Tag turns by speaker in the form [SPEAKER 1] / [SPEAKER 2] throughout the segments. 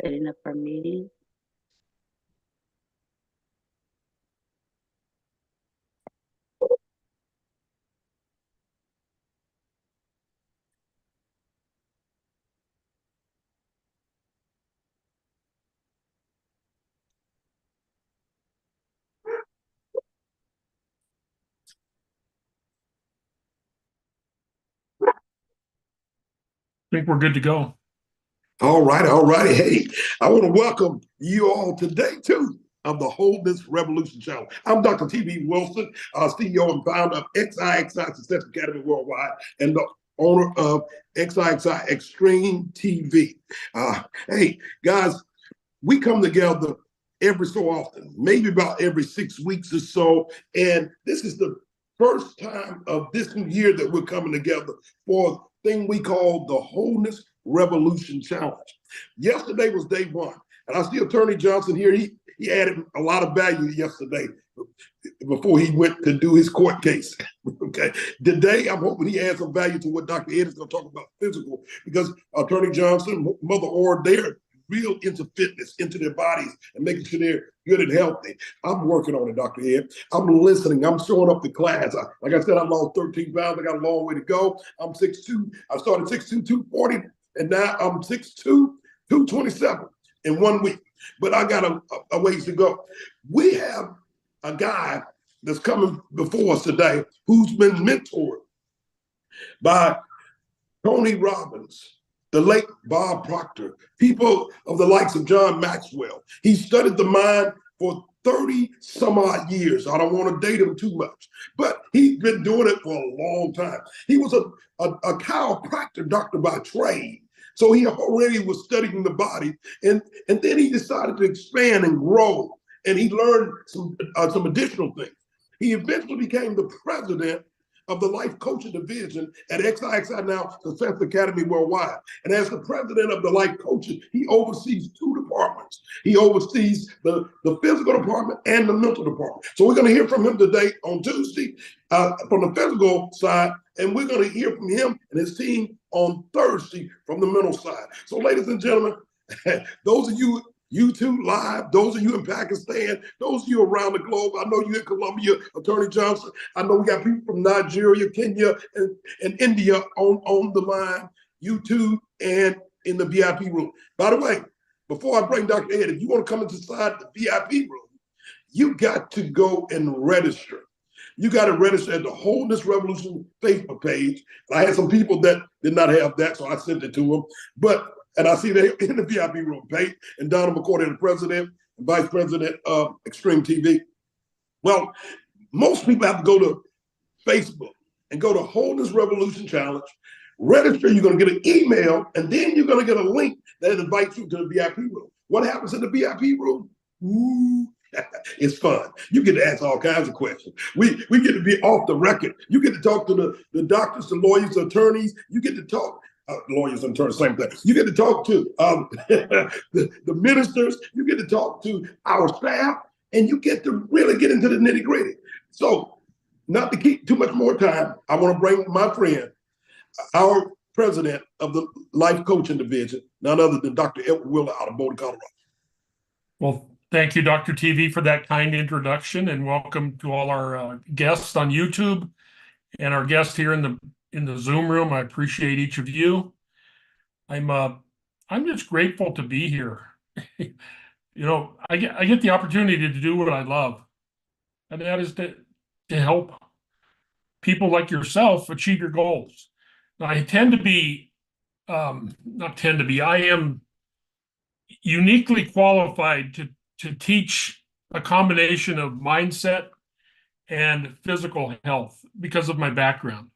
[SPEAKER 1] setting up our meeting.
[SPEAKER 2] I think we're good to go.
[SPEAKER 3] All right, all right. Hey, I want to welcome you all today too of the Wholeness Revolution Challenge. I'm Dr. T.B. Wilson, CEO and founder of XIXI Success Academy Worldwide and the owner of XIXI Extreme TV. Hey, guys, we come together every so often, maybe about every 6 weeks or so, and this is the first time of this new year that we're coming together for a thing we call the Wholeness Revolution Challenge. Yesterday was day one, and I see Attorney Johnson here. He added a lot of value yesterday before he went to do his court case. Okay. Today, I'm hoping he adds some value to what Dr. Ed is going to talk about physical, because Attorney Johnson, Mother Orr, they're real into fitness, into their bodies, and making sure they're good and healthy. I'm working on it, Dr. Ed. I'm listening. I'm showing up to class. Like I said, I lost 13 pounds. I got a long way to go. I'm 6'2". I started 6'2", 240, and now I'm 6'2", 227 in 1 week. But I got a ways to go. We have a guy that's coming before us today who's been mentored by Tony Robbins, the late Bob Proctor, people of the likes of John Maxwell. He studied the mind for 30 some odd years. I don't want to date him too much, but he's been doing it for a long time. He was a chiropractor doctor by trade. So he already was studying the body, and then he decided to expand and grow, and he learned some additional things. He eventually became the president of the Life Coaching Division at XIXI now Success Academy Worldwide. And as the president of the Life Coaching, he oversees two departments. He oversees the physical department and the mental department. So we're going to hear from him today on Tuesday from the physical side, and we're going to hear from him and his team on Thursday from the mental side. So ladies and gentlemen, those of you YouTube live, those of you in Pakistan, those of you around the globe, I know you in Colombia, Attorney Johnson, I know we got people from Nigeria, Kenya, and India on the line, YouTube, and in the VIP room. By the way, before I bring Dr. Ed, if you want to come inside the VIP room, you got to go and register. You got to register at the Wholeness Revolution Facebook page. I had some people that did not have that, so I sent it to them. And I see they in the VIP room, Pate and Donna McCoy, the president and vice president of Extreme TV. Well, most people have to go to Facebook and go to Wholeness Revolution Challenge, register. You're going to get an email, and then you're going to get a link that invites you to the VIP room. What happens in the VIP room? Ooh, it's fun. You get to ask all kinds of questions. We get to be off the record. You get to talk to the doctors, the lawyers, the attorneys. You get to talk. Lawyers and attorneys, same thing. You get to talk to the ministers. You get to talk to our staff, and you get to really get into the nitty gritty. So, not to keep too much more time, I want to bring my friend, our president of the Life Coaching Division, none other than Dr. Edward Wheeler out of Boulder, Colorado.
[SPEAKER 2] Well, thank you, Dr. TV, for that kind introduction, and welcome to all our guests on YouTube and our guests here in the Zoom room. I appreciate each of you. I'm just grateful to be here. I get the opportunity to do what I love, and that is to help people like yourself achieve your goals. Now, I am uniquely qualified to teach a combination of mindset and physical health because of my background.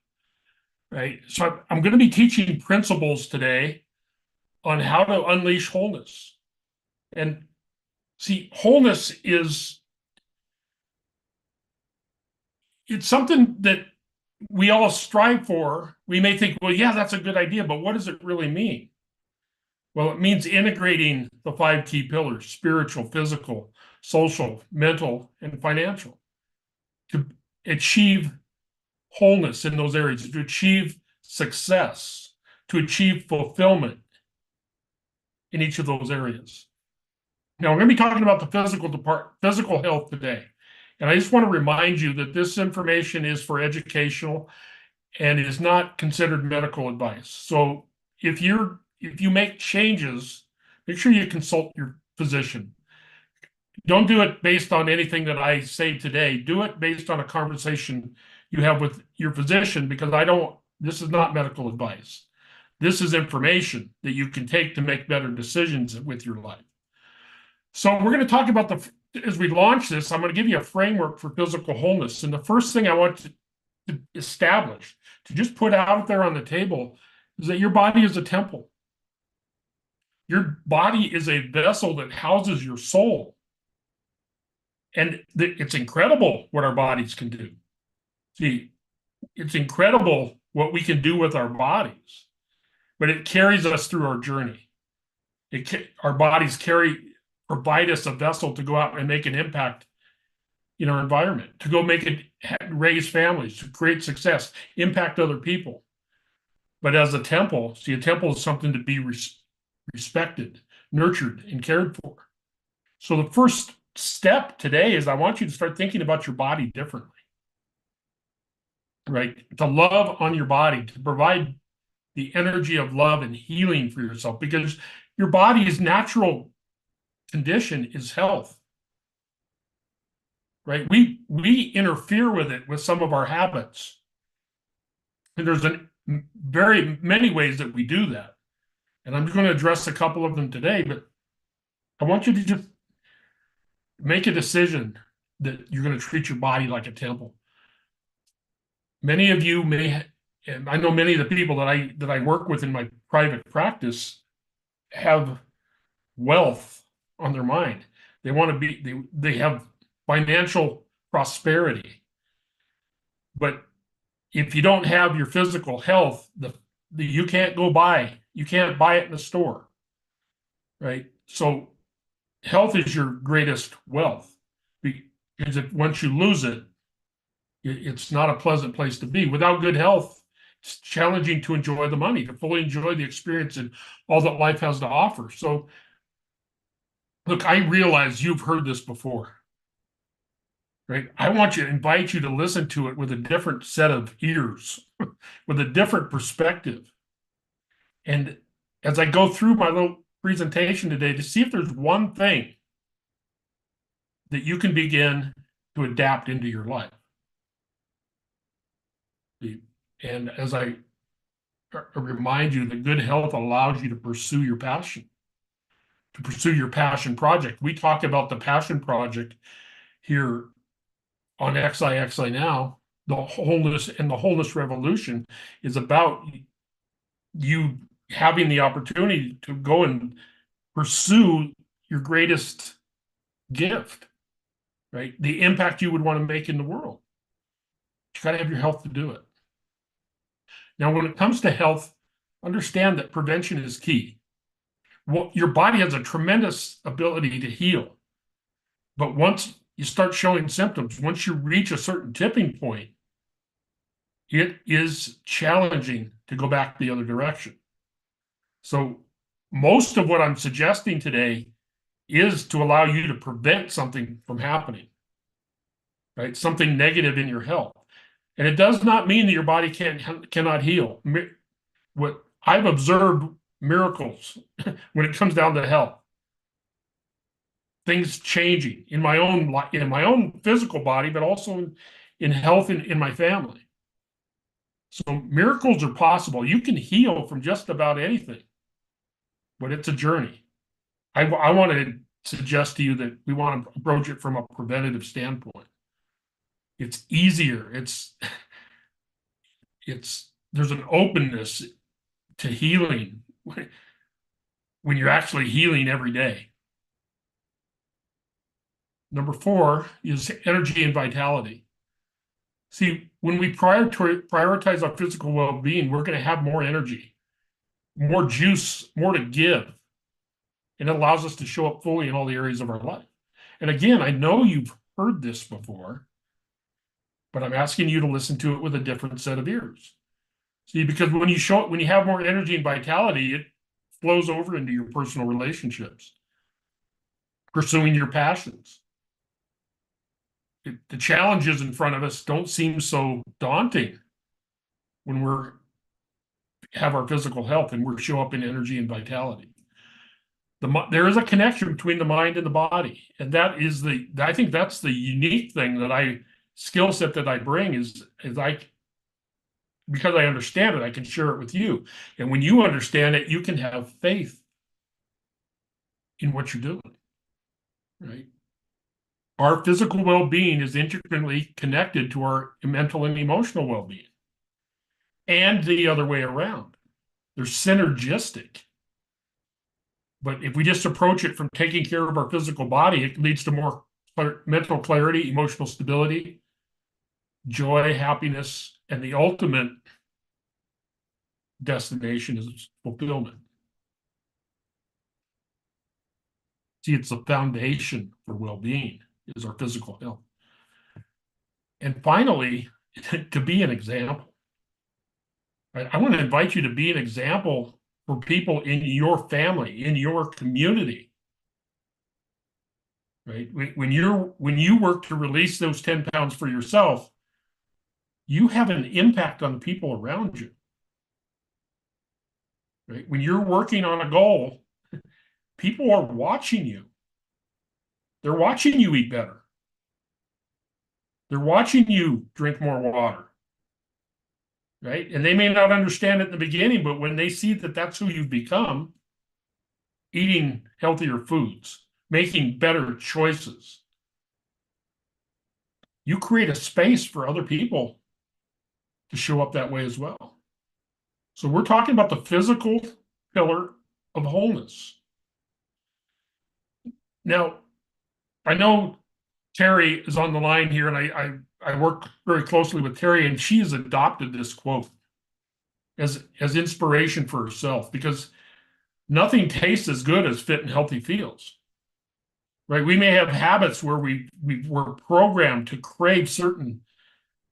[SPEAKER 2] Right. So I'm going to be teaching principles today on how to unleash wholeness. And see, wholeness it's something that we all strive for. We may think, well, yeah, that's a good idea, but what does it really mean? Well, it means integrating the 5 key pillars: spiritual, physical, social, mental, and financial, to achieve wholeness in those areas, to achieve success, to achieve fulfillment. in each of those areas. Now, we're going to be talking about the physical health today. And I just want to remind you that this information is for educational and is not considered medical advice. So if you make changes, make sure you consult your physician. Don't do it based on anything that I say today. Do it based on a conversation you have with your physician, because this is not medical advice. This is information that you can take to make better decisions with your life. So we're going to talk about as we launch this, I'm going to give you a framework for physical wholeness. And the first thing I want to establish, to just put out there on the table, is that your body is a temple. Your body is a vessel that houses your soul. And it's incredible what our bodies can do. See, it's incredible what we can do with our bodies, but it carries us through our journey. Our bodies provide us a vessel to go out and make an impact in our environment, to go raise families, to create success, impact other people. But as a temple, a temple is something to be respected, nurtured, and cared for. So the first step today is I want you to start thinking about your body differently, right? To love on your body, to provide the energy of love and healing for yourself, because your body's natural condition is health, right? We interfere with it with some of our habits. And there's very many ways that we do that. And I'm going to address a couple of them today, but I want you to just make a decision that you're going to treat your body like a temple. Many of you and I know many of the people that I work with in my private practice have wealth on their mind. They want to they have financial prosperity. But if you don't have your physical health, you can't buy it in the store, right? So health is your greatest wealth, because once you lose it, it's not a pleasant place to be. Without good health, it's challenging to enjoy the money, to fully enjoy the experience and all that life has to offer. So, look, I realize you've heard this before, right? I want to invite you to listen to it with a different set of ears, with a different perspective. And as I go through my little presentation today, to see if there's one thing that you can begin to adapt into your life. And as I remind you that good health allows you to pursue your passion, project. We talk about the passion project here on XI Now. The wholeness revolution is about you having the opportunity to go and pursue your greatest gift, right? The impact you would want to make in the world. You got to have your health to do it. Now, when it comes to health, understand that prevention is key. Well, your body has a tremendous ability to heal. But once you start showing symptoms, once you reach a certain tipping point, it is challenging to go back the other direction. So most of what I'm suggesting today is to allow you to prevent something from happening, right? Something negative in your health. And it does not mean that your body cannot heal. What I've observed miracles when it comes down to health. Things changing in my own physical body, but also in health in my family. So miracles are possible. You can heal from just about anything, but it's a journey. I want to suggest to you that we want to approach it from a preventative standpoint. It's easier. There's an openness to healing when you're actually healing every day. Number 4 is energy and vitality. See, when we prioritize our physical well-being, we're going to have more energy, more juice, more to give. And it allows us to show up fully in all the areas of our life. And again, I know you've heard this before, but I'm asking you to listen to it with a different set of ears. See, because when you have more energy and vitality, it flows over into your personal relationships, pursuing your passions. The challenges in front of us don't seem so daunting when we're have our physical health and we show up in energy and vitality. There is a connection between the mind and the body, and I think that's the unique thing skill set that I bring is because I understand it, I can share it with you. And when you understand it, you can have faith in what you're doing, right? Our physical well-being is intricately connected to our mental and emotional well-being, and the other way around. They're synergistic. But if we just approach it from taking care of our physical body, it leads to more mental clarity, emotional stability, joy, happiness, and the ultimate destination is fulfillment. See, it's the foundation for well-being is our physical health. And finally, to be an example. Right? I want to invite you to be an example for people in your family, in your community. Right? When you work to release those 10 pounds for yourself, you have an impact on the people around you. Right? When you're working on a goal, people are watching you. They're watching you eat better. They're watching you drink more water. Right? And they may not understand it in the beginning, but when they see that that's who you've become, eating healthier foods, making better choices, you create a space for other people to show up that way as well. So we're talking about the physical pillar of wholeness. Now, I know Terry is on the line here, and I work very closely with Terry, and she has adopted this quote as inspiration for herself, because nothing tastes as good as fit and healthy feels. Right? We may have habits where we were programmed to crave certain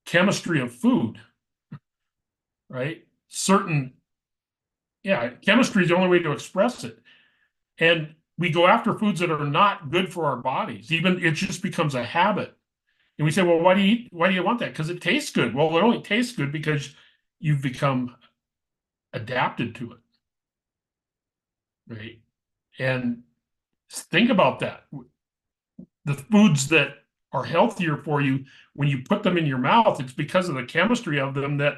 [SPEAKER 2] chemistry of food, right? Chemistry is the only way to express it. And we go after foods that are not good for our bodies. Even it just becomes a habit. And we say, well, why do you want that? Because it tastes good. Well, it only tastes good because you've become adapted to it. Right? And think about that. The foods that are healthier for you, when you put them in your mouth, it's because of the chemistry of them that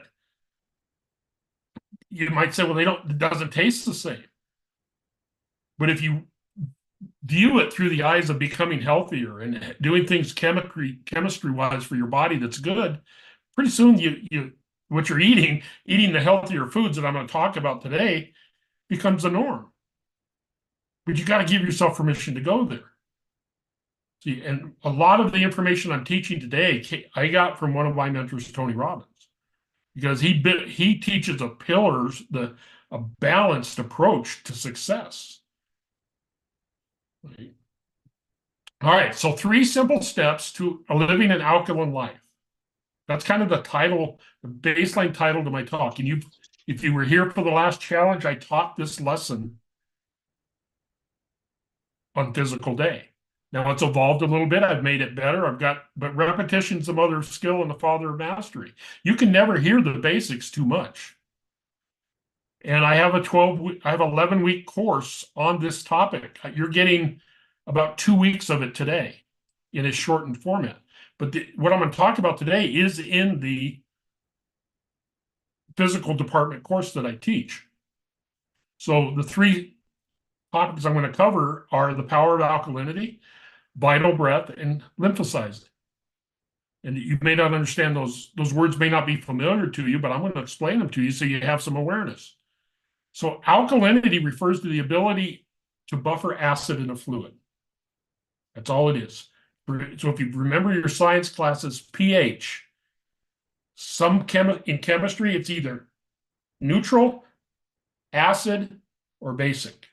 [SPEAKER 2] you might say, well, it doesn't taste the same. But if you view it through the eyes of becoming healthier and doing things chemistry wise for your body that's good, pretty soon what you're eating the healthier foods that I'm going to talk about today becomes the norm. But you got to give yourself permission to go there. See, and a lot of the information I'm teaching today, I got from one of my mentors, Tony Robbins, because he teaches a balanced approach to success. Right. All right, so 3 simple steps to living an alkaline life. That's kind of the title, the baseline title to my talk. And if you were here for the last challenge, I taught this lesson on Physical Day. Now it's evolved a little bit. I've made it better. But repetition's the mother of skill and the father of mastery. You can never hear the basics too much. And I have 11-week course on this topic. You're getting about 2 weeks of it today in a shortened format. But what I'm going to talk about today is in the physical department course that I teach. So the 3 topics I'm going to cover are the power of alkalinity, vital breath, and lymphocyzing. And you may not understand those words may not be familiar to you, but I'm going to explain them to you so you have some awareness. So alkalinity refers to the ability to buffer acid in a fluid. That's all it is. So if you remember your science classes, pH, in chemistry, it's either neutral, acid, or basic.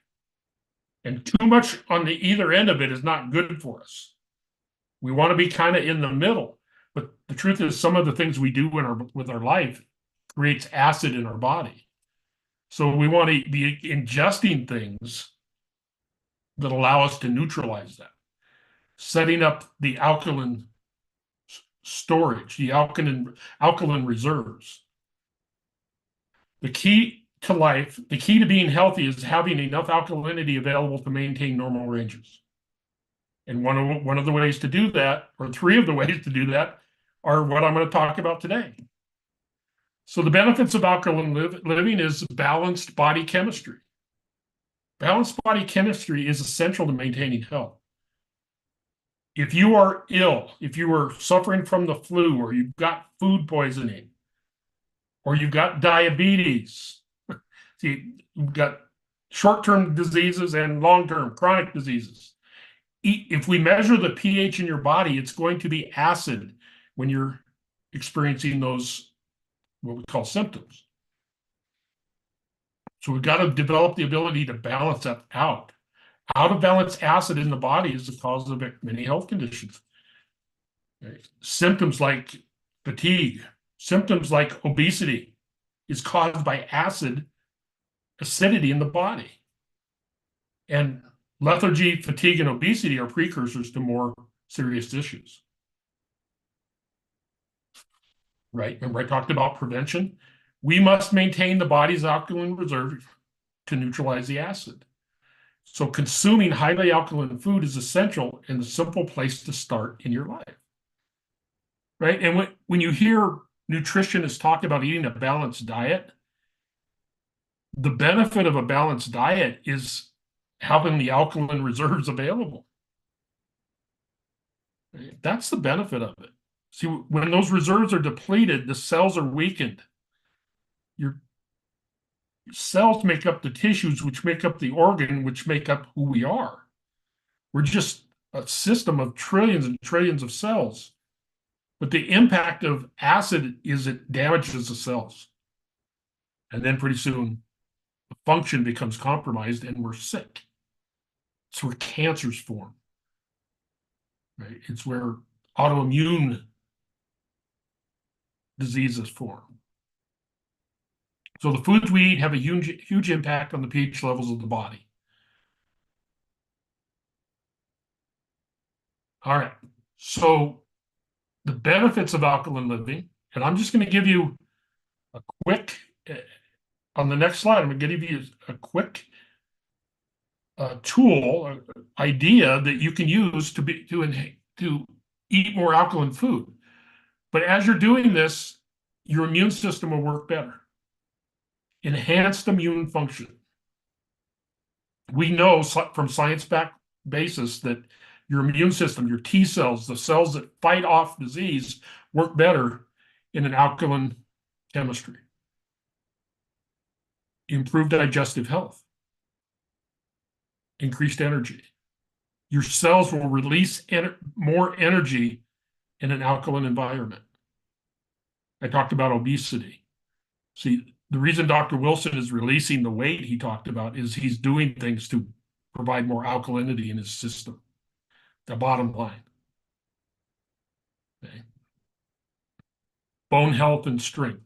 [SPEAKER 2] And too much on the either end of it is not good for us. We want to be kind of in the middle. But the truth is, some of the things we do with our life creates acid in our body. So we want to be ingesting things that allow us to neutralize that, setting up the alkaline storage, the alkaline reserves. The key to life, the key to being healthy is having enough alkalinity available to maintain normal ranges. And one of the ways to do that, or three of the ways to do that, are what I'm going to talk about today. So the benefits of alkaline living is balanced body chemistry. Balanced body chemistry is essential to maintaining health. If you are ill, if you are suffering from the flu, or you've got food poisoning, or you've got diabetes, see, you've got short-term diseases and long-term chronic diseases. If we measure the pH in your body, it's going to be acid when you're experiencing those, what we call symptoms. So we've got to develop the ability to balance that out. Out of balance acid in the body is the cause of many health conditions. Symptoms like fatigue, symptoms like obesity is caused by acidity in the body. And lethargy, fatigue, and obesity are precursors to more serious issues. Right? Remember, I talked about prevention. We must maintain the body's alkaline reserve to neutralize the acid. So consuming highly alkaline food is essential and a simple place to start in your life. Right? And when you hear nutritionists talk about eating a balanced diet, the benefit of a balanced diet is having the alkaline reserves available. Right? That's the benefit of it. See, when those reserves are depleted, the cells are weakened. Your cells make up the tissues, which make up the organ, which make up who we are. We're just a system of trillions and trillions of cells. But the impact of acid is it damages the cells. And then pretty soon, the function becomes compromised and we're sick. It's where cancers form. Right? It's where autoimmune diseases form. So the foods we eat have a huge impact on the pH levels of the body. All right. So the benefits of alkaline living, and I'm just going to give you a quick, on the next slide, I'm going to give you a quick tool, idea that you can use to eat more alkaline food. But as you're doing this, your immune system will work better. Enhanced immune function. We know from science-backed basis that your immune system, your T cells, the cells that fight off disease, work better in an alkaline chemistry. Improved digestive health. Increased energy. Your cells will release more energy in an alkaline environment. I talked about obesity. See, the reason Dr. Wilson is releasing the weight he talked about is he's doing things to provide more alkalinity in his system. The bottom line. Okay. Bone health and strength.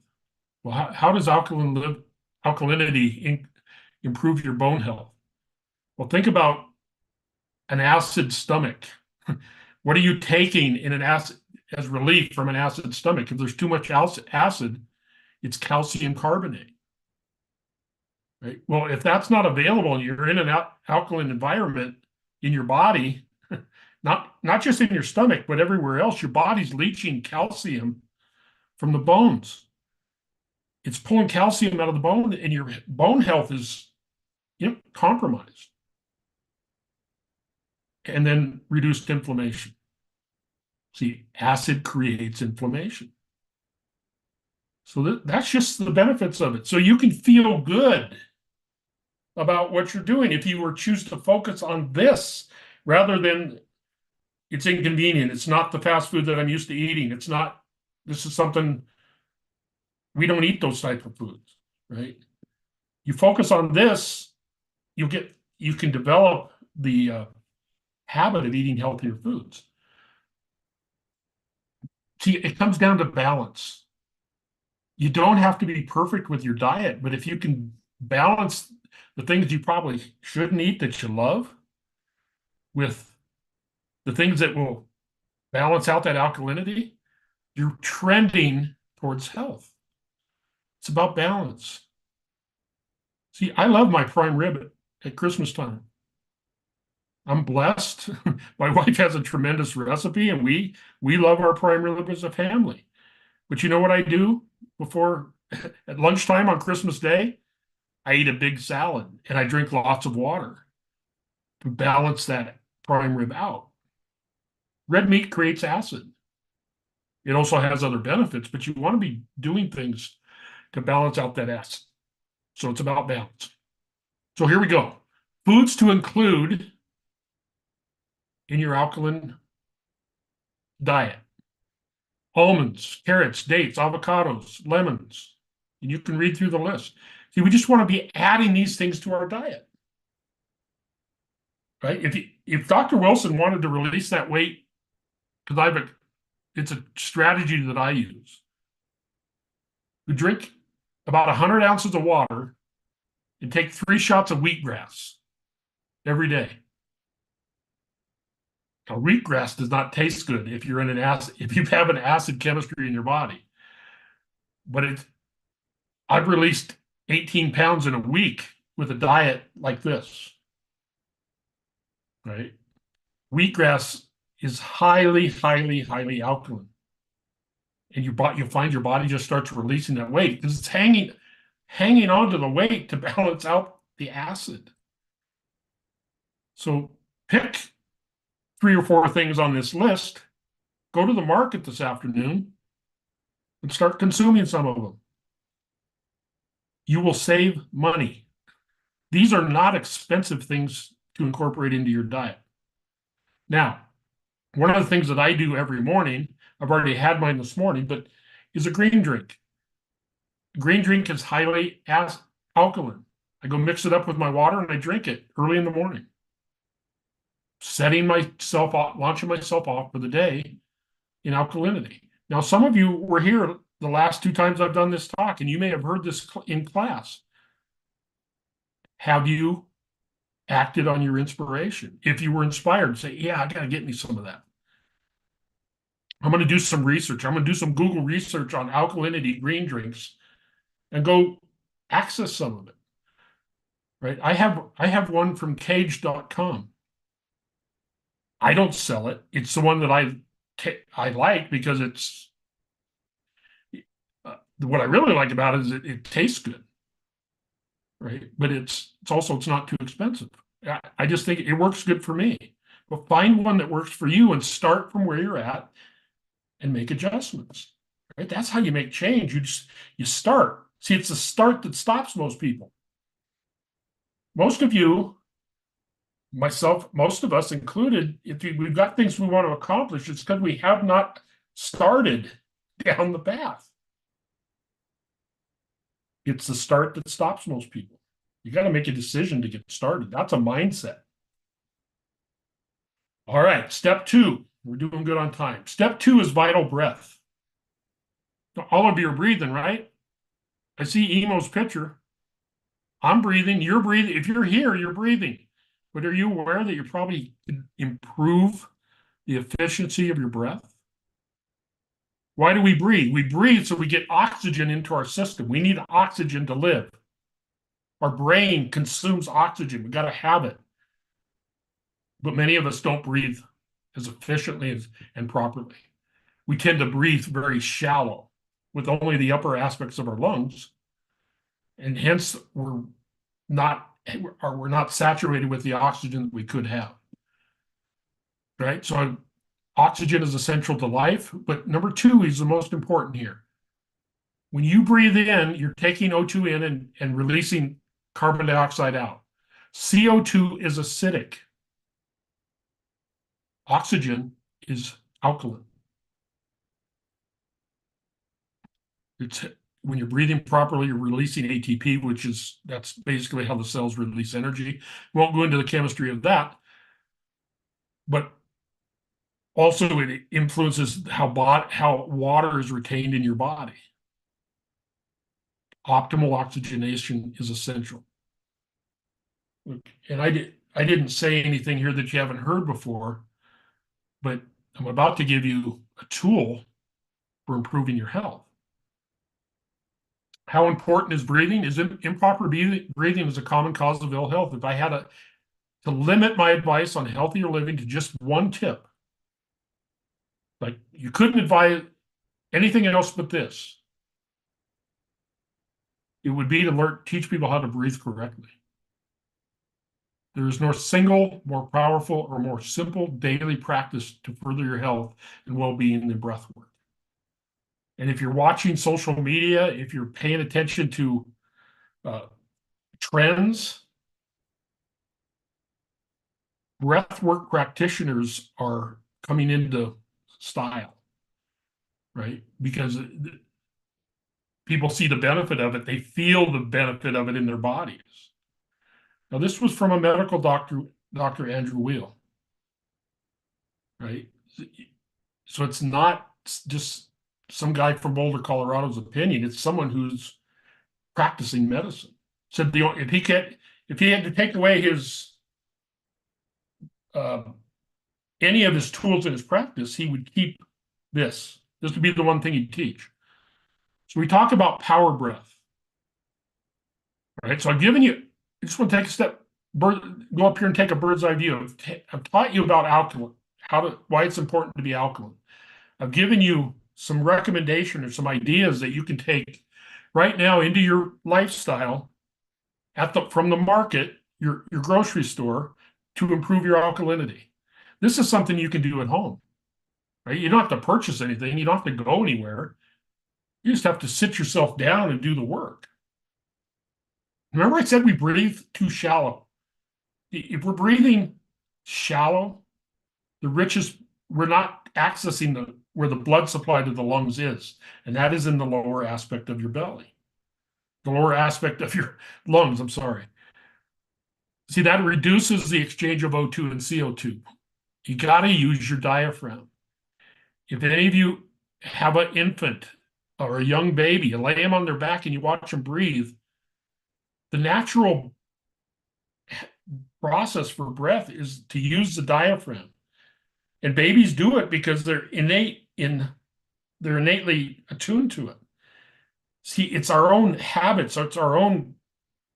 [SPEAKER 2] Well, how does alkalinity improve your bone health? Well, think about an acid stomach. What are you taking in an acid as relief from an acid stomach? If there's too much acid, it's calcium carbonate. Right? Well, if that's not available and you're in an alkaline environment in your body, not just in your stomach, but everywhere else, your body's leaching calcium from the bones. It's pulling calcium out of the bone, and your bone health is compromised. And then reduced inflammation. See, acid creates inflammation. So that's just the benefits of it. So you can feel good about what you're doing if you were choose to focus on this rather than it's inconvenient. It's not the fast food that I'm used to eating. It's not, this is something, we don't eat those type of foods, right? You focus on this, you can develop the habit of eating healthier foods. See, it comes down to balance. You don't have to be perfect with your diet, but if you can balance the things you probably shouldn't eat that you love with the things that will balance out that alkalinity, you're trending towards health. It's about balance. See, I love my prime rib at Christmas time. I'm blessed. My wife has a tremendous recipe, and we love our prime rib as a family. But you know what I do before at lunchtime on Christmas Day? I eat a big salad and I drink lots of water to balance that prime rib out. Red meat creates acid. It also has other benefits, but you want to be doing things to balance out that acid. So it's about balance. So here we go. Foods to include in your alkaline diet: almonds, carrots, dates, avocados, lemons. And you can read through the list. See, we just want to be adding these things to our diet. Right? If Dr. Wilson wanted to release that weight, because it's a strategy that I use. We drink about 100 ounces of water and take 3 shots of wheatgrass every day. Now, wheatgrass does not taste good if you're in if you have an acid chemistry in your body. But I've released 18 pounds in a week with a diet like this. Right? Wheatgrass is highly, highly, highly alkaline. And you'll find your body just starts releasing that weight because it's hanging onto the weight to balance out the acid. So pick 3 or 4 things on this list, go to the market this afternoon and start consuming some of them. You will save money. These are not expensive things to incorporate into your diet. Now, one of the things that I do every morning, I've already had mine this morning, but is a green drink. A green drink is highly alkaline. I go mix it up with my water and I drink it early in the morning. Setting myself off, launching myself off for the day in alkalinity. Now, some of you were here the last 2 times I've done this talk, and you may have heard this in class. Have you acted on your inspiration? If you were inspired, say, yeah, I got to get me some of that. I'm going to do some research. I'm going to do some Google research on alkalinity green drinks and go access some of it. Right? I have one from cage.com. I don't sell it. It's the one that I like because it's what I really like about it is it tastes good, right? But it's not too expensive. I just think it works good for me. But find one that works for you and start from where you're at and make adjustments. Right? That's how you make change. You start. See, it's the start that stops most people. Most of you, myself, most of us included, if we've got things we want to accomplish, it's because we have not started down the path. It's the start that stops most people. You got to make a decision to get started. That's a mindset. All right, step 2. We're doing good on time. Step 2 is vital breath. All of you are breathing, right? I see Emo's picture. I'm breathing. You're breathing. If you're here, you're breathing. But are you aware that you probably can improve the efficiency of your breath? Why do we breathe? We breathe so we get oxygen into our system. We need oxygen to live. Our brain consumes oxygen. We got to have it. But many of us don't breathe as efficiently and properly. We tend to breathe very shallow with only the upper aspects of our lungs. And hence we're not saturated with the oxygen that we could have. Right? So oxygen is essential to life, but number 2 is the most important here. When you breathe in, you're taking O2 in and releasing carbon dioxide out. CO2 is acidic. Oxygen is alkaline. When you're breathing properly, you're releasing ATP, that's basically how the cells release energy. Won't go into the chemistry of that, but also it influences how water is retained in your body. optimal oxygenation is essential. And I didn't say anything here that you haven't heard before, but I'm about to give you a tool for improving your health. How important is breathing? Improper breathing is a common cause of ill health. If I had to limit my advice on healthier living to just one tip, like you couldn't advise anything else but this, it would be to teach people how to breathe correctly. There is no single, more powerful, or more simple daily practice to further your health and well-being than breath work. And if you're watching social media, if you're paying attention to trends, breathwork practitioners are coming into style, right? Because people see the benefit of it. They feel the benefit of it in their bodies. Now, this was from a medical doctor, Dr. Andrew Weil, right? So it's not just some guy from Boulder, Colorado's opinion. It's someone who's practicing medicine. Said if he had to take away his any of his tools in his practice, he would keep this. This would be the one thing he'd teach. So we talk about power breath, right? So I've given you, I just want to take a step, go up here and take a bird's eye view. I've taught you about alkaline, why it's important to be alkaline. I've given you some recommendation or some ideas that you can take right now into your lifestyle from the market, your grocery store, to improve your alkalinity. This is something you can do at home, right? You don't have to purchase anything. You don't have to go anywhere. You just have to sit yourself down and do the work. Remember I said we breathe too shallow. If we're breathing shallow, we're not accessing where the blood supply to the lungs is, and that is in the lower aspect of your belly. The lower aspect of your lungs, I'm sorry. See, that reduces the exchange of O2 and CO2. You got to use your diaphragm. If any of you have an infant or a young baby, you lay them on their back and you watch them breathe, the natural process for breath is to use the diaphragm. And babies do it because they're innately attuned to it. See, it's our own habits, it's our own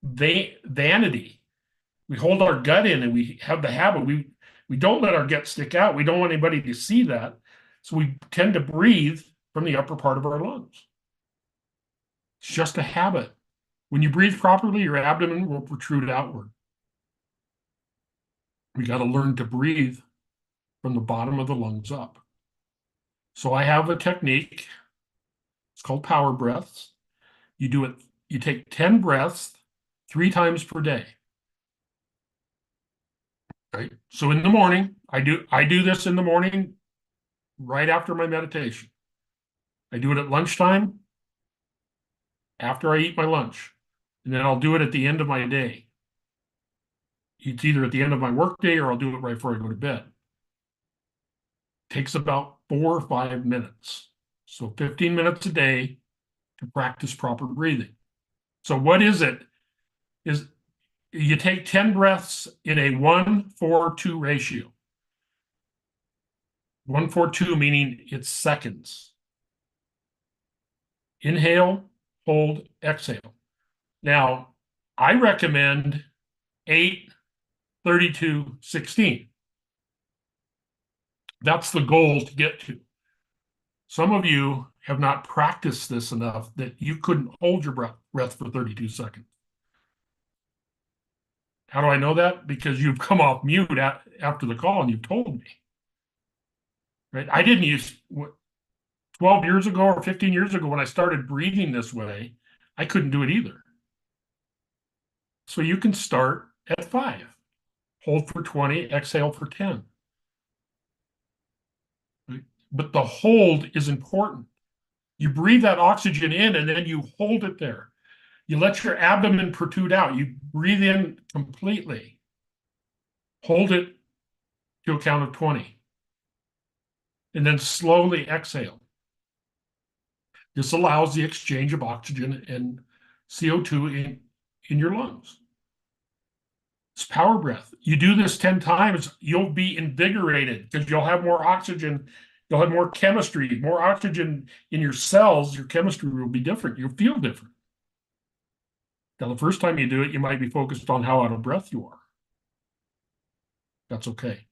[SPEAKER 2] vanity. We hold our gut in and we have the habit. We don't let our gut stick out. We don't want anybody to see that. So we tend to breathe from the upper part of our lungs. It's just a habit. When you breathe properly, your abdomen will protrude outward. We got to learn to breathe from the bottom of the lungs up. So I have a technique. It's called power breaths. You take 10 breaths 3 times per day. Right? So in the morning, I do this in the morning right after my meditation. I do it at lunchtime after I eat my lunch. And then I'll do it at the end of my day. It's either at the end of my work day or I'll do it right before I go to bed. It takes about 4 or 5 minutes. So 15 minutes a day to practice proper breathing. So what is it? Is you take 10 breaths in a 1-4-2 ratio. 1-4-2 meaning it's seconds. Inhale, hold, exhale. Now, I recommend 8, 32, 16. That's the goal to get to. Some of you have not practiced this enough that you couldn't hold your breath for 32 seconds. How do I know that? Because you've come off mute after the call and you've told me. Right? I didn't use 12 years ago or 15 years ago when I started breathing this way, I couldn't do it either. So you can start at 5. Hold for 20, exhale for 10. Right? But the hold is important. You breathe that oxygen in and then you hold it there. You let your abdomen protrude out. You breathe in completely. Hold it to a count of 20. And then slowly exhale. This allows the exchange of oxygen and CO2 in your lungs. It's power breath. You do this 10 times, you'll be invigorated because you'll have more oxygen, you'll have more chemistry, more oxygen in your cells. Your chemistry will be different. You'll feel different. Now, the first time you do it, you might be focused on how out of breath you are. That's okay.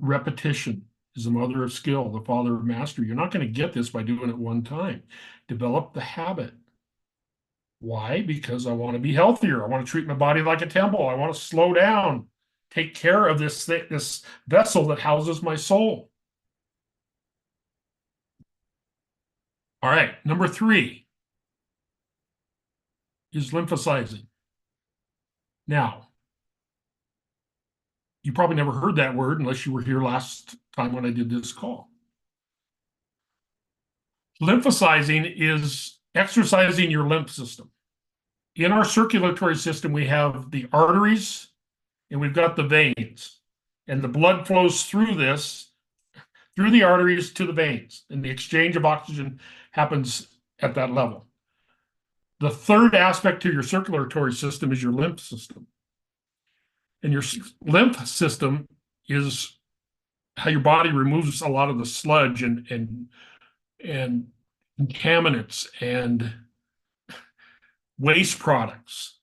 [SPEAKER 2] Repetition is the mother of skill, the father of mastery. You're not going to get this by doing it one time. Develop the habit. Why? Because I want to be healthier. I want to treat my body like a temple. I want to slow down, take care of this vessel that houses my soul. All right, number 3 is lymphocyzing. Now, you probably never heard that word unless you were here last time when I did this call. Lymphocyzing is exercising your lymph system. In our circulatory system, we have the arteries and we've got the veins. And the blood flows through the arteries to the veins. And the exchange of oxygen happens at that level. The third aspect to your circulatory system is your lymph system. And your lymph system is how your body removes a lot of the sludge and contaminants and waste products.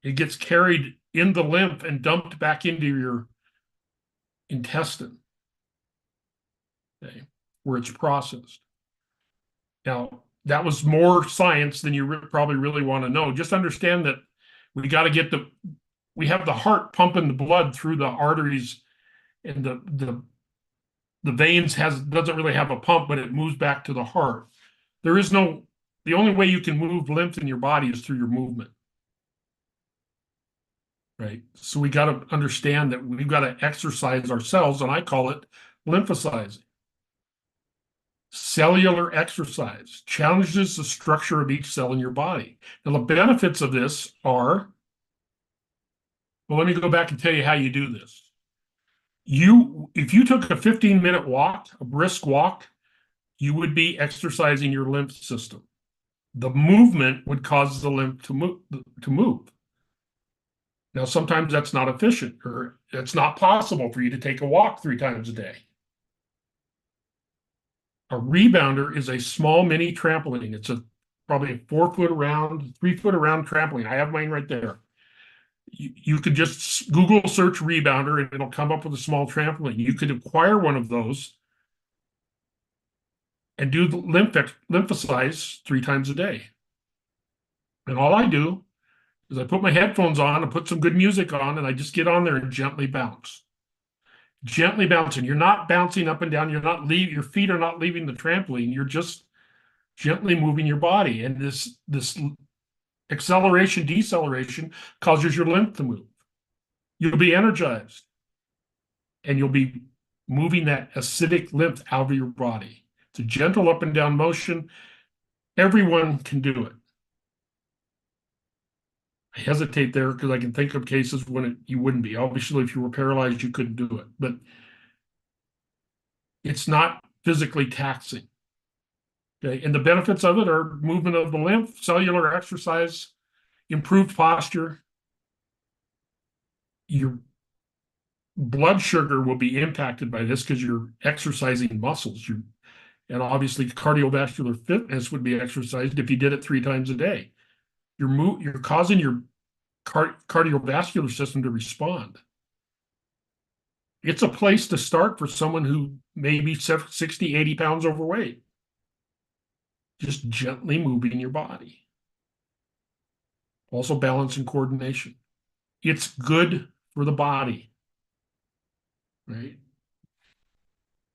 [SPEAKER 2] It gets carried in the lymph and dumped back into your intestine, okay, where it's processed. Now, that was more science than you probably really want to know. Just understand that we got to get we have the heart pumping the blood through the arteries, and the veins doesn't really have a pump, but it moves back to the heart. The only way you can move lymph in your body is through your movement. Right. So we got to understand that we've got to exercise ourselves, and I call it lymphocyzing. Cellular exercise challenges the structure of each cell in your body. Now, the benefits of this are, well, let me go back and tell you how you do this. If you took a 15-minute walk, a brisk walk, you would be exercising your lymph system. The movement would cause the lymph to move. Now, sometimes that's not efficient, or it's not possible for you to take a walk 3 times a day. A rebounder is a small mini trampoline. It's probably a 4-foot around, 3-foot around trampoline. I have mine right there. You could just Google search rebounder and it'll come up with a small trampoline. You could acquire one of those and do the lymphocyze 3 times a day. And all I do is I put my headphones on and put some good music on, and I just get on there and gently bounce. Gently bouncing. You're not bouncing up and down. Your feet are not leaving the trampoline. You're just gently moving your body. And this acceleration, deceleration causes your lymph to move. You'll be energized. And you'll be moving that acidic lymph out of your body. It's a gentle up and down motion. Everyone can do it. I hesitate there because I can think of cases when you wouldn't be. Obviously, if you were paralyzed, you couldn't do it. But it's not physically taxing. Okay, and the benefits of it are movement of the lymph, cellular exercise, improved posture. Your blood sugar will be impacted by this because you're exercising muscles. And obviously, cardiovascular fitness would be exercised if you did it 3 times a day. You're causing your cardiovascular system to respond. It's a place to start for someone who may be 60, 80 pounds overweight. Just gently moving your body. Also balance and coordination. It's good for the body, right?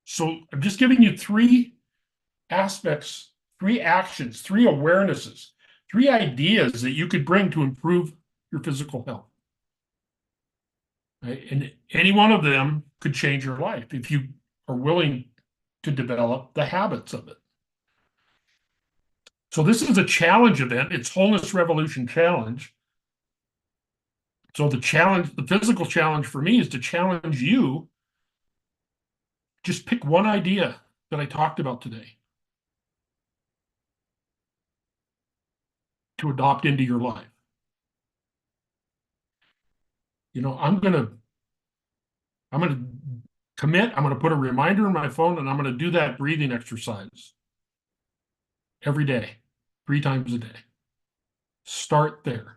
[SPEAKER 2] So I'm just giving you 3 aspects, 3 actions, 3 awarenesses, 3 ideas that you could bring to improve your physical health. Right? And any one of them could change your life if you are willing to develop the habits of it. So this is a challenge event. It's Wholeness Revolution Challenge. So the physical challenge for me is to challenge you. Just pick one idea that I talked about today. to adopt into your life. You know, I'm gonna commit, I'm gonna put a reminder in my phone, and I'm gonna do that breathing exercise every day, 3 times a day. Start there.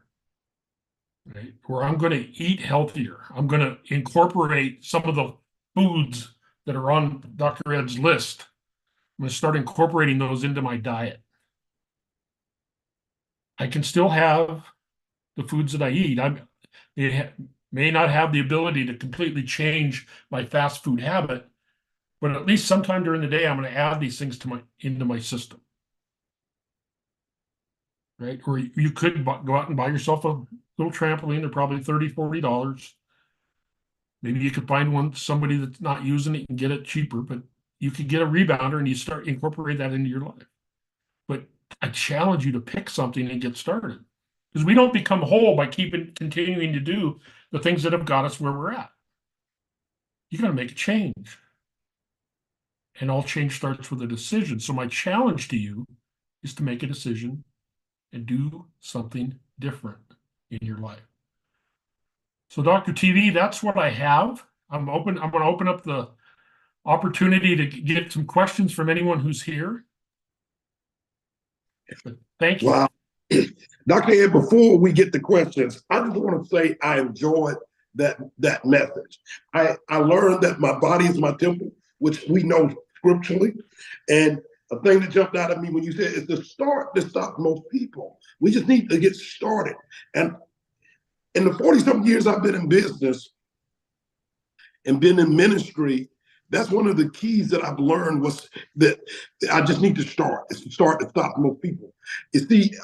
[SPEAKER 2] Right? Where I'm going to eat healthier. I'm going to incorporate some of the foods that are on Dr. Ed's list. I'm going to start incorporating those into my diet. I can still have the foods that I eat. May not have the ability to completely change my fast food habit, but at least sometime during the day, I'm going to add these things into my system. Right? Or you could go out and buy yourself a little trampoline. They're probably $30, $40. Maybe you could find somebody that's not using it and get it cheaper, but you could get a rebounder and you start incorporate that into your life. But I challenge you to pick something and get started, because we don't become whole by continuing to do the things that have got us where we're at. You got to make a change, and all change starts with a decision. So my challenge to you is to make a decision and do something different in your life. So Dr. TV, that's what I have. I'm going to open up the opportunity to get some questions from anyone who's here. But thank you.
[SPEAKER 3] Wow. Dr. Ed, before we get to questions, I just want to say I enjoyed that message. I learned that my body is my temple, which we know scripturally. And a thing that jumped out at me when you said it's the start that stops most people. We just need to get started. And in the 40-something years I've been in business and been in ministry, that's one of the keys that I've learned, was that I just need to start. It's the start that stops most people. It's the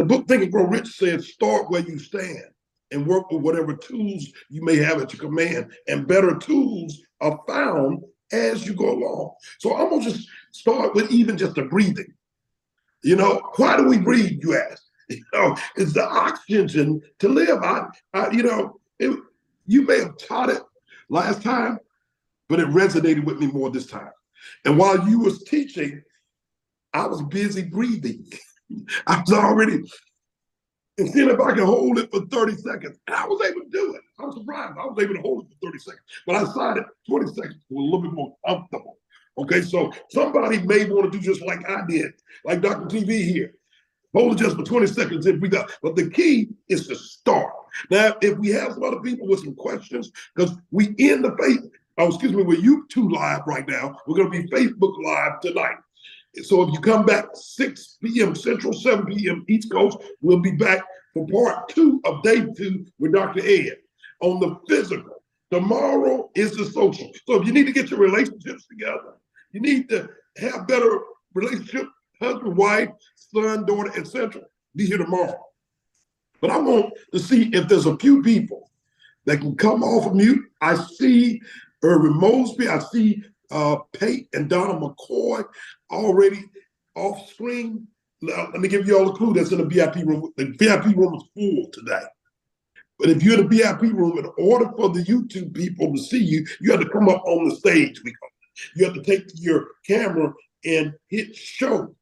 [SPEAKER 3] book Think and Grow Rich says, start where you stand and work with whatever tools you may have at your command. And better tools are found as you go along. So I'm gonna just start with even just the breathing. You know, why do we breathe, you ask? You know, it's the oxygen to live. You may have taught it last time, but it resonated with me more this time. And while you was teaching, I was busy breathing. I was already, and seeing if I could hold it for 30 seconds. And I was able to do it. I was surprised. I was able to hold it for 30 seconds. But I decided 20 seconds was a little bit more comfortable. Okay, so somebody may want to do just like I did, like Dr. TV here. Hold it just for 20 seconds and breathe out. But the key is to start. Now, if we have some other people with some questions, because we're YouTube Live right now. We're going to be Facebook Live tonight. So if you come back 6 p.m. Central, 7 p.m. East Coast, we'll be back for part 2 of day 2 with Dr. Ed on the physical. Tomorrow is the social. So if you need to get your relationships together, you need to have better relationship, husband, wife, son, daughter, etc. Be here tomorrow. But I want to see if there's a few people that can come off of mute. I see Irvin Mosby. I see Pate and Donna McCoy already off screen. Now, let me give you all a clue that's in the VIP room. The VIP room is full today. But if you're in the VIP room, in order for the YouTube people to see you, you have to come up on the stage. You have to take your camera and hit show.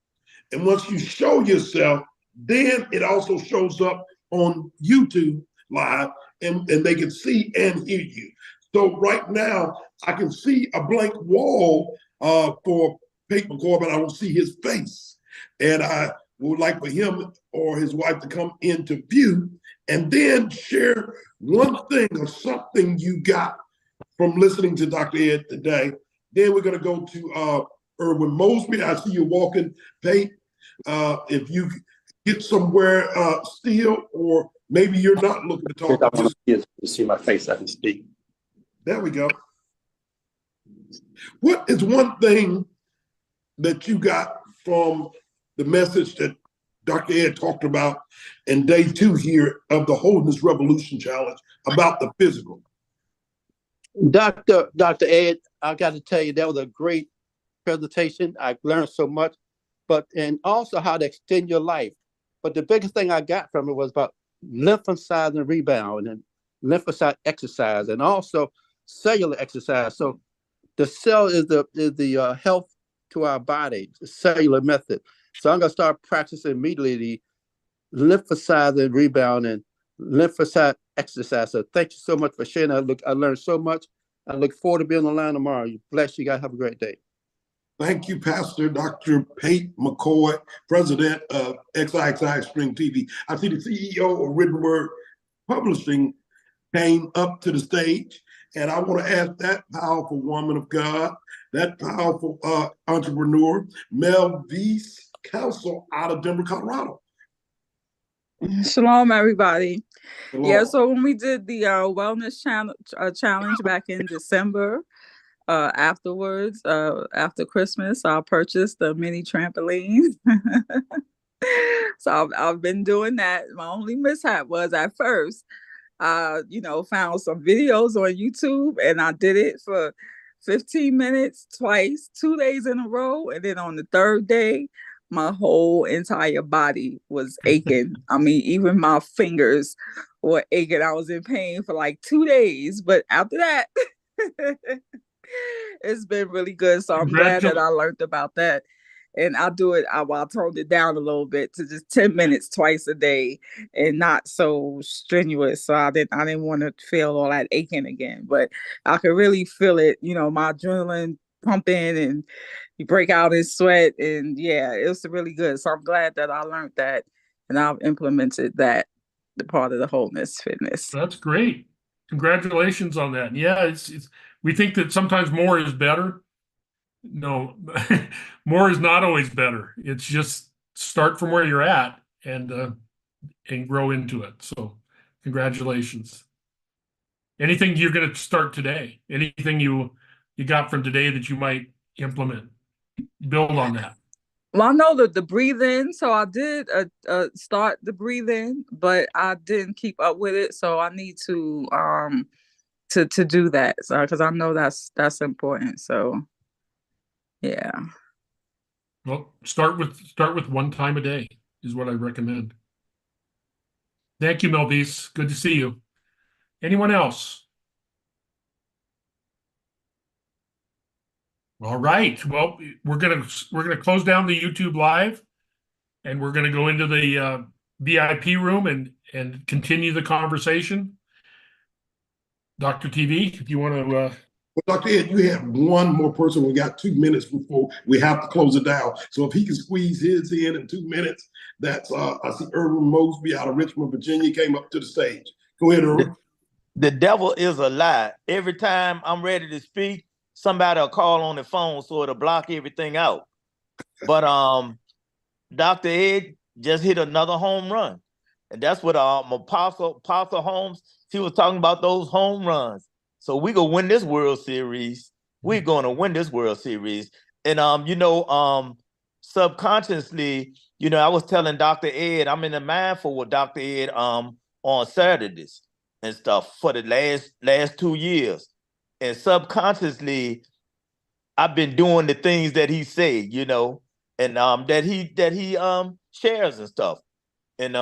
[SPEAKER 3] And once you show yourself, then it also shows up on YouTube Live, and they can see and hear you. So right now, I can see a blank wall for Pate McCoy, but I don't see his face. And I would like for him or his wife to come into view and then share one thing or something you got from listening to Dr. Ed today. Then we're going to go to Irwin Mosby. I see you walking, Pate. If you get somewhere still, or maybe you're not looking to talk.
[SPEAKER 1] I want to see my face. I can speak.
[SPEAKER 3] There we go. What is one thing that you got from the message that Dr. Ed talked about in day 2 here of the Wholeness Revolution Challenge about the physical?
[SPEAKER 1] Dr. Ed, I got to tell you, that was a great presentation. I learned so much, and also how to extend your life. But the biggest thing I got from it was about lymphocyte and rebound, and lymphocyte exercise, and also cellular exercise. So the cell is the health to our body, the cellular method. So I'm going to start practicing immediately lymphocyte and rebound and lymphocyte exercise. So thank you so much for sharing. I learned so much. I look forward to being on the line tomorrow. You bless you guys. Have a great day.
[SPEAKER 3] Thank you, Pastor Dr. Pate McCoy, president of XIXI Extreme TV. I see the CEO of Written Word Publishing came up to the stage, and I want to ask that powerful woman of God, that powerful entrepreneur, Mel V's Council out of Denver, Colorado.
[SPEAKER 4] Shalom, everybody.
[SPEAKER 3] Hello.
[SPEAKER 4] Yeah, so when we did the wellness challenge back in December, afterwards, after Christmas, I purchased a mini trampoline. So I've been doing that. My only mishap was at first, found some videos on YouTube and I did it for 15 minutes twice, 2 days in a row. And then on the third day, my whole entire body was aching. I mean, even my fingers were aching. I was in pain for like 2 days. But after that, it's been really good. So I'm glad that I learned about that. And I'll do it. I toned it down a little bit to just 10 minutes twice a day and not so strenuous. So I didn't want to feel all that aching again, but I could really feel it, my adrenaline pumping and you break out in sweat. And yeah, it was really good. So I'm glad that I learned that and I've implemented that, the part of the wholeness fitness.
[SPEAKER 2] That's great. Congratulations on that. Yeah, it's we think that sometimes more is better. No, more is not always better. It's just start from where you're at and grow into it. So congratulations. Anything you're going to start today? Anything you got from today that you might implement? Build on that.
[SPEAKER 4] Well, I know the breathe in, so I did start the breathe in, but I didn't keep up with it. So I need to do that, so because I know that's important. So yeah.
[SPEAKER 2] Well, start with 1 time a day is what I recommend. Thank you, Melvise. Good to see you. Anyone else? All right. Well, we're gonna close down the YouTube live, and we're gonna go into the VIP room and continue the conversation. Dr. TV, if you want to.
[SPEAKER 3] Well, Dr. Ed, you have one more person. We got 2 minutes before we have to close it down. So if he can squeeze his in 2 minutes, that's I see Irwin Mosby out of Richmond, Virginia, came up to the stage. Go ahead, Irwin.
[SPEAKER 5] The devil is a lie. Every time I'm ready to speak, somebody will call on the phone so it'll block everything out. But Dr. Ed just hit another home run. And that's what Apostle Holmes, he was talking about those home runs. So we're gonna win this World Series. We're gonna win this World Series. And subconsciously, I was telling Dr. Ed, I'm in the mindful with Dr. Ed on Saturdays and stuff for the last 2 years. And subconsciously, I've been doing the things that he said, and that he shares and stuff. And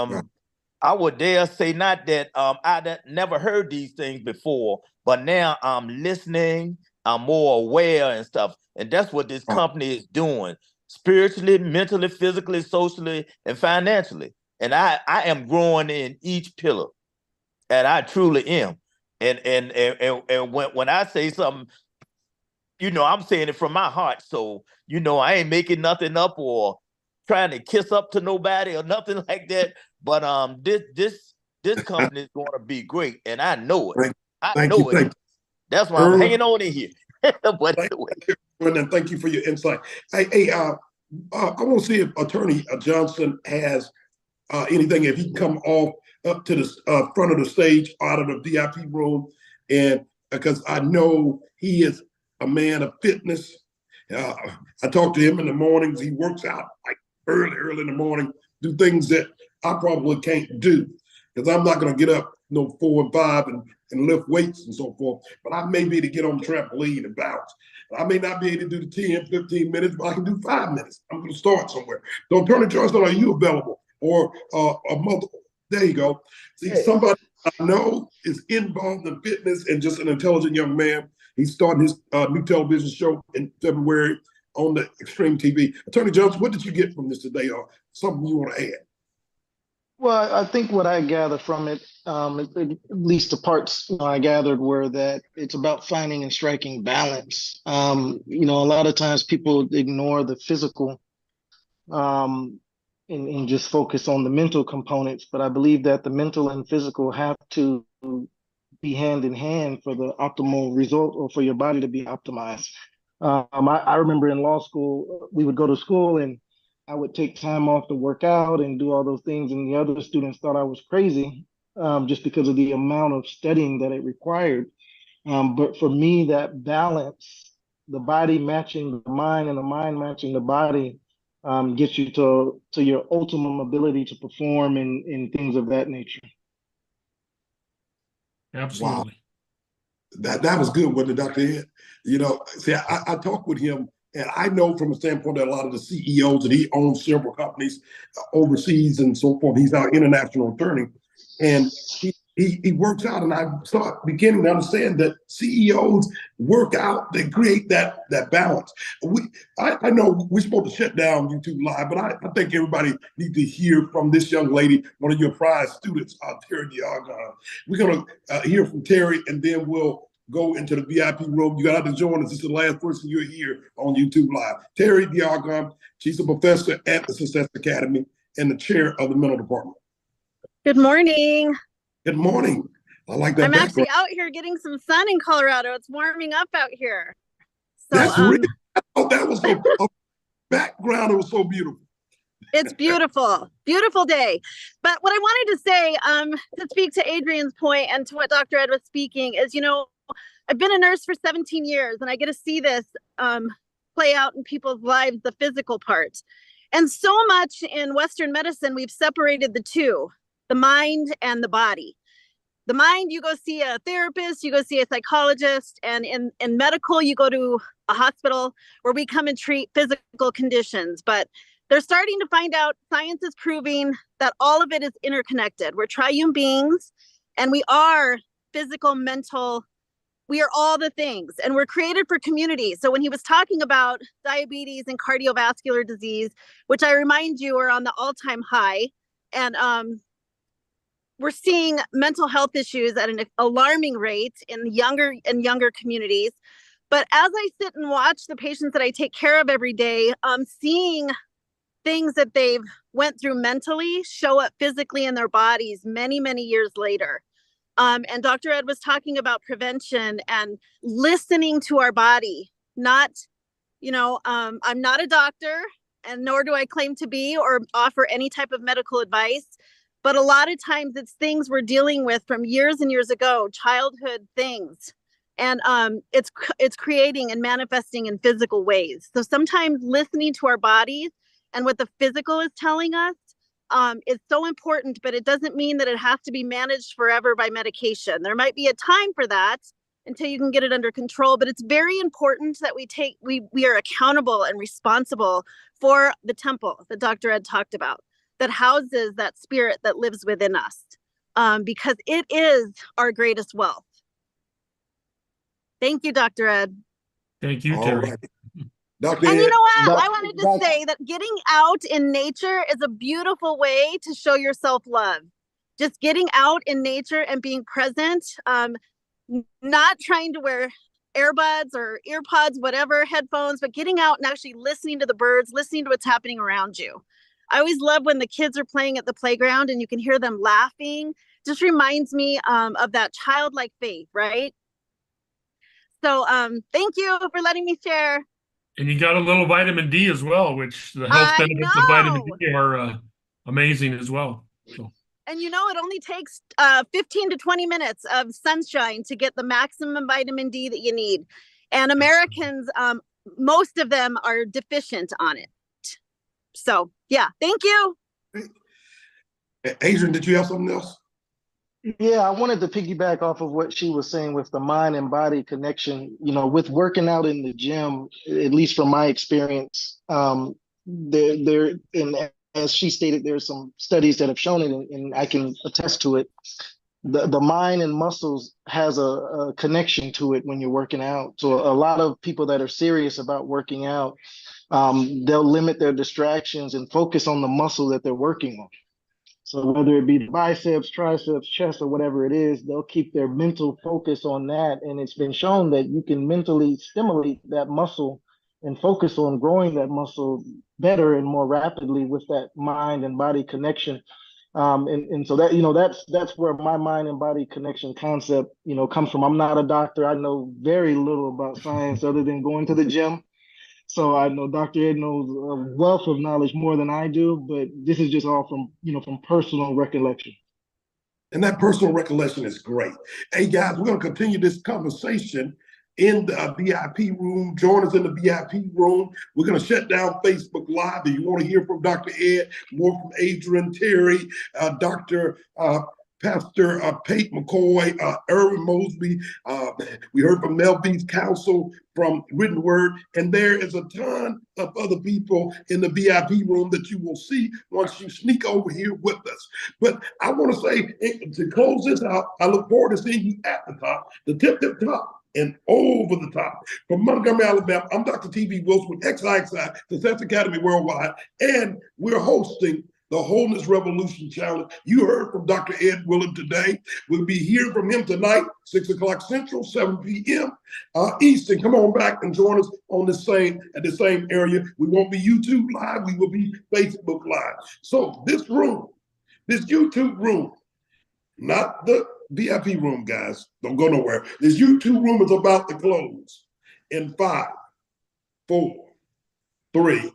[SPEAKER 5] I would dare say not that I never heard these things before, but now I'm listening, I'm more aware and stuff. And that's what this company is doing, spiritually, mentally, physically, socially, and financially. And I am growing in each pillar. And I truly am. And when I say something, I'm saying it from my heart. So, I ain't making nothing up or trying to kiss up to nobody or nothing like that. But this company is going to be great, and I know it. I know it. That's why I'm hanging on in here. But
[SPEAKER 3] and thank you for your insight. Hey, I want to see if Attorney Johnson has anything. If he can come off up to the front of the stage, out of the VIP room, and because I know he is a man of fitness. I talk to him in the mornings. He works out like early in the morning, do things that I probably can't do because I'm not going to get up 4 and 5 and lift weights and so forth. But I may be able to get on the trampoline and bounce. I may not be able to do the 10, 15 minutes, but I can do 5 minutes. I'm going to start somewhere. So Attorney Johnson, are you available? Or a mother? There you go. See, somebody I know is involved in fitness and just an intelligent young man. He's starting his new television show in February on the Extreme TV. Attorney Johnson, what did you get from this today or something you want to add?
[SPEAKER 6] Well, I think what I gather from it, at least the parts I gathered were that it's about finding and striking balance. A lot of times people ignore the physical, um, and just focus on the mental components, but I believe that the mental and physical have to be hand in hand for the optimal result or for your body to be optimized. I remember in law school, we would go to school and I would take time off to work out and do all those things, and the other students thought I was crazy, just because of the amount of studying that it required. But for me, that balance, the body matching the mind and the mind matching the body, gets you to your ultimate ability to perform in things of that nature.
[SPEAKER 3] Wow.
[SPEAKER 2] Absolutely.
[SPEAKER 3] That was good, wasn't it, Dr. Ed? See, I talked with him, and I know from a standpoint that a lot of the CEOs, and he owns several companies overseas and so forth. He's our international attorney, and he works out, and I start beginning to understand that CEOs work out, they create that balance. I know we're supposed to shut down YouTube Live, but I think everybody needs to hear from this young lady, one of your prize students, Terry Diagon. We're gonna hear from Terry, and then we'll go into the VIP room. You got to join us. This is the last person you'll hear on YouTube Live. Terry Diagon, she's a professor at the Success Academy and the chair of the mental department.
[SPEAKER 7] Good morning.
[SPEAKER 3] Good morning. I like that.
[SPEAKER 7] I'm actually out here getting some sun in Colorado. It's warming up out here. So,
[SPEAKER 3] that's really, that was so background. It was so beautiful.
[SPEAKER 7] It's beautiful, beautiful day. But what I wanted to say, to speak to Adrian's point and to what Dr. Ed was speaking is, I've been a nurse for 17 years and I get to see this play out in people's lives, the physical part. And so much in Western medicine, we've separated the two, the mind and the body. The mind, you go see a therapist, you go see a psychologist, and in medical, you go to a hospital where we come and treat physical conditions. But they're starting to find out, science is proving that all of it is interconnected. We're triune beings, and we are physical, mental, we are all the things, and we're created for community. So when he was talking about diabetes and cardiovascular disease, which I remind you are on the all-time high, and we're seeing mental health issues at an alarming rate in younger and younger communities. But as I sit and watch the patients that I take care of every day, seeing things that they've went through mentally show up physically in their bodies many, many years later. And Dr. Ed was talking about prevention and listening to our body. Not, I'm not a doctor, and nor do I claim to be or offer any type of medical advice. But a lot of times it's things we're dealing with from years and years ago, childhood things. And it's creating and manifesting in physical ways. So sometimes listening to our bodies and what the physical is telling us is so important, but it doesn't mean that it has to be managed forever by medication. There might be a time for that until you can get it under control, but it's very important that we are accountable and responsible for the temple that Dr. Ed talked about, that houses that spirit that lives within us, because it is our greatest wealth. Thank you, Dr. Ed.
[SPEAKER 2] Thank you, Terry.
[SPEAKER 3] Dr.
[SPEAKER 7] And
[SPEAKER 3] Ed,
[SPEAKER 7] you know what? I wanted to say that getting out in nature is a beautiful way to show your self-love. Just getting out in nature and being present, not trying to wear earbuds or earpods, whatever, headphones, but getting out and actually listening to the birds, listening to what's happening around you. I always love when the kids are playing at the playground and you can hear them laughing. Just reminds me of that childlike faith, right? So thank you for letting me share.
[SPEAKER 2] And you got a little vitamin D as well, which the health benefits of vitamin D are amazing as well. So.
[SPEAKER 7] And it only takes 15 to 20 minutes of sunshine to get the maximum vitamin D that you need. And Americans, most of them are deficient on it. So, yeah, thank you.
[SPEAKER 3] Adrian, did you have something else?
[SPEAKER 6] Yeah, I wanted to piggyback off of what she was saying with the mind and body connection. With working out in the gym, at least from my experience, there and as she stated, there's some studies that have shown it, and I can attest to it. The mind and muscles has a connection to it when you're working out. So a lot of people that are serious about working out, they'll limit their distractions and focus on the muscle that they're working on. So whether it be the biceps, triceps, chest, or whatever it is, they'll keep their mental focus on that. And it's been shown that you can mentally stimulate that muscle and focus on growing that muscle better and more rapidly with that mind and body connection. And so that, that's where my mind and body connection concept, comes from. I'm not a doctor. I know very little about science other than going to the gym. So I know Dr. Ed knows a wealth of knowledge more than I do, but this is just all from personal recollection.
[SPEAKER 3] And that personal recollection is great. Hey guys, we're going to continue this conversation in the VIP room. Join us in the VIP room. We're going to shut down Facebook Live. If you want to hear from Dr. Ed, more from Adrian, Terry, Dr. Pastor Pate McCoy, Erwin Mosby. We heard from Melville's Council from Written Word, and there is a ton of other people in the VIP room that you will see once you sneak over here with us. But I want to say, to close this out, I look forward to seeing you at the top, the tip top, and over the top. From Montgomery, Alabama, I'm Dr. T.B. Wilson with XIXI, Success Academy Worldwide, and we're hosting the Wholeness Revolution Challenge. You heard from Dr. Ed Willard today. We'll be hearing from him tonight, 6 o'clock Central, 7 p.m. Eastern. Come on back and join us on the same area. We won't be YouTube Live. We will be Facebook Live. So this room, this YouTube room, not the VIP room, guys. Don't go nowhere. This YouTube room is about to close in 5, 4, 3,